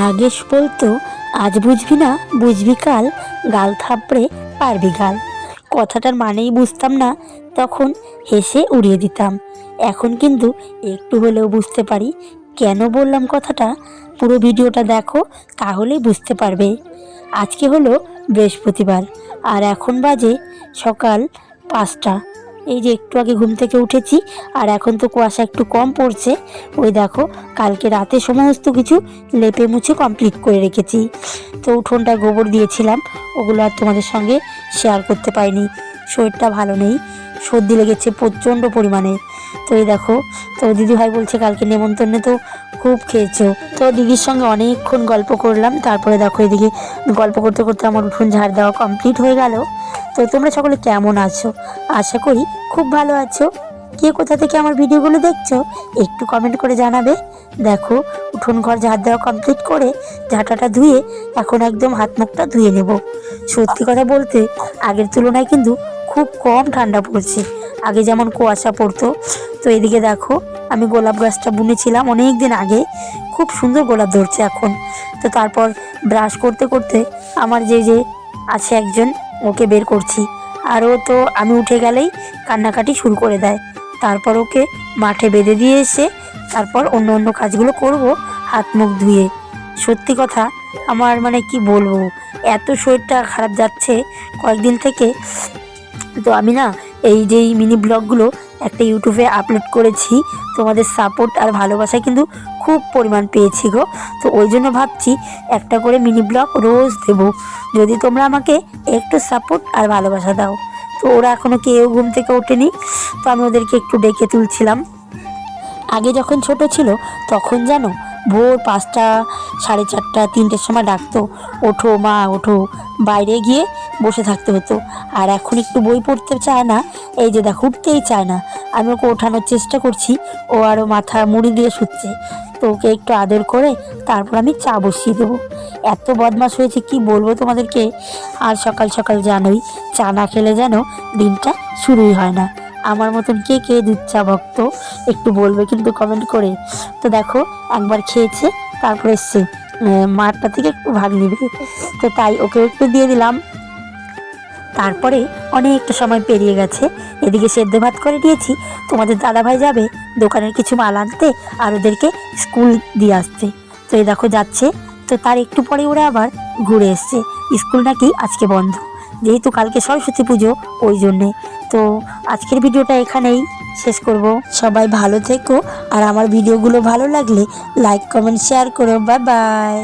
আগে বলতো আজ বুঝবি না বুঝবি কাল, গাল থাপড়ে পারবি গাল। কথাটার মানেই বুঝতাম না, তখন হেসে উড়িয়ে দিতাম। এখন কিন্তু একটু হলেও বুঝতে পারি কেন বললাম কথাটা। পুরো ভিডিওটা দেখো, তাহলেই বুঝতে পারবে। আজকে হলো বৃহস্পতিবার, আর এখন বাজে সকাল 5টা। এই যে একটু আগে ঘুম থেকে উঠেছি, আর এখন তো কুয়াশা একটু কম পড়ছে। ওই দেখো, কালকে রাতে সমস্ত কিছু লেপে মুছে কমপ্লিট করে রেখেছি। তো উঠোনটা গোবর দিয়েছিলাম, ওগুলো আর তোমাদের সঙ্গে শেয়ার করতে পারিনি। শরীরটা ভালো নেই, সর্দি লেগেছে প্রচণ্ড পরিমাণে। তো এই দেখো, তো দিদিভাই বলছে কালকে নেমন্তন্নে তো খুব খেয়েছো। তো দিদির সঙ্গে অনেকক্ষণ গল্প করলাম, তারপরে দেখো এদিকে গল্প করতে করতে আমার উঠোন ঝাড় দেওয়া কমপ্লিট হয়ে গেল। তো তোমরা সকলে কেমন আছো? আশা করি খুব ভালো আছো। কে কোথা থেকে আমার ভিডিওগুলো দেখছো একটু কমেন্ট করে জানাবে। দেখো, উঠোন ঘর ঝাড় দেওয়া কমপ্লিট করে ঝাঁটাটা ধুয়ে এখন একদম হাত মুখটা ধুয়ে নেব। সত্যি কথা বলতে আগের তুলনায় কিন্তু খুব কম ঠান্ডা পড়ছে। আগে যেমন কুয়াশা পড়তো। তো এদিকে দেখো, আমি গোলাপ গাছটা বুনেছিলাম অনেক দিন আগে, খুব সুন্দর গোলাপ ধরছে এখন। তো তারপর ব্রাশ করতে করতে আমার যে আছে একজন, ওকে বের করছি। আর ও তো আমি উঠে গেলেই কান্নাকাটি শুরু করে দেয়। তারপর ওকে মাঠে বেঁধে দিয়ে এসে তারপর অন্য অন্য কাজগুলো করব হাত মুখ ধুয়ে। সত্যি কথা, আমার মানে কি বলবো, এত শরীরটা খারাপ যাচ্ছে কয়েকদিন থেকে। তো আমি না এই যে মিনি ব্লগগুলো একটা ইউটিউবে আপলোড করেছি, তোমাদের সাপোর্ট আর ভালোবাসা কিন্তু খুব পরিমাণ পেয়েছি গো। তো ওই জন্য ভাবছি একটা করে মিনি ব্লগ রোজ দেব, যদি তোমরা আমাকে একটু সাপোর্ট আর ভালোবাসা দাও। তো ওরা এখনও কেউ ঘুম থেকে ওঠেনি, তো আমি ওদেরকে একটু ডেকে তুলছিলাম। আগে যখন ছোট ছিল তখন জানো, ভোর 5টা, 4:30, 3টের সময় ডাকতো, ওঠো মা ওঠো, বাইরে গিয়ে বসে থাকতে হতো। আর এখন একটু বই পড়তে চায় না, এই যে দেখো উঠতেই চায় না। আমি ওকে ওঠানোর চেষ্টা করছি, ও আরও মাথা মুড়ি দিয়ে শুচ্ছে। তো ওকে একটু আদর করে তারপর আমি চা বসিয়ে দেবো। এত বদমাশ হয়েছে কি বলবো তোমাদেরকে। আর সকাল সকাল জানোই, চা না খেলে যেন দিনটা শুরুই হয় না। আমার মতন কে কে দুধ চা ভক্ত একটু বলবে কিন্তু কমেন্ট করে। তো দেখো, একবার খেয়েছে, তারপর এসছে মাঠটা থেকে একটু ভাগ নিবে, তো তাই ওকে একটু দিয়ে দিলাম। তারপরে অনেকটা সময় পেরিয়ে গেছে, এদিকে সেদ্ধ ভাত করে দিয়েছি। তোমাদের দাদাভাই যাবে দোকানের কিছু মাল আনতে আর ওদেরকে স্কুল দিয়ে আসতে। তো এই দেখো যাচ্ছে। তো তার একটু পরে ওরা আবার ঘুরে এসছে, স্কুল নাকি আজকে বন্ধ, যেহেতু কালকে সরস্বতী পুজো ওই জন্যে। তো আজকের ভিডিওটা এখানেই শেষ করব। সবাই ভালো থেকো, আর আমার ভিডিওগুলো ভালো লাগলে লাইক কমেন্ট শেয়ার করো। Bye bye.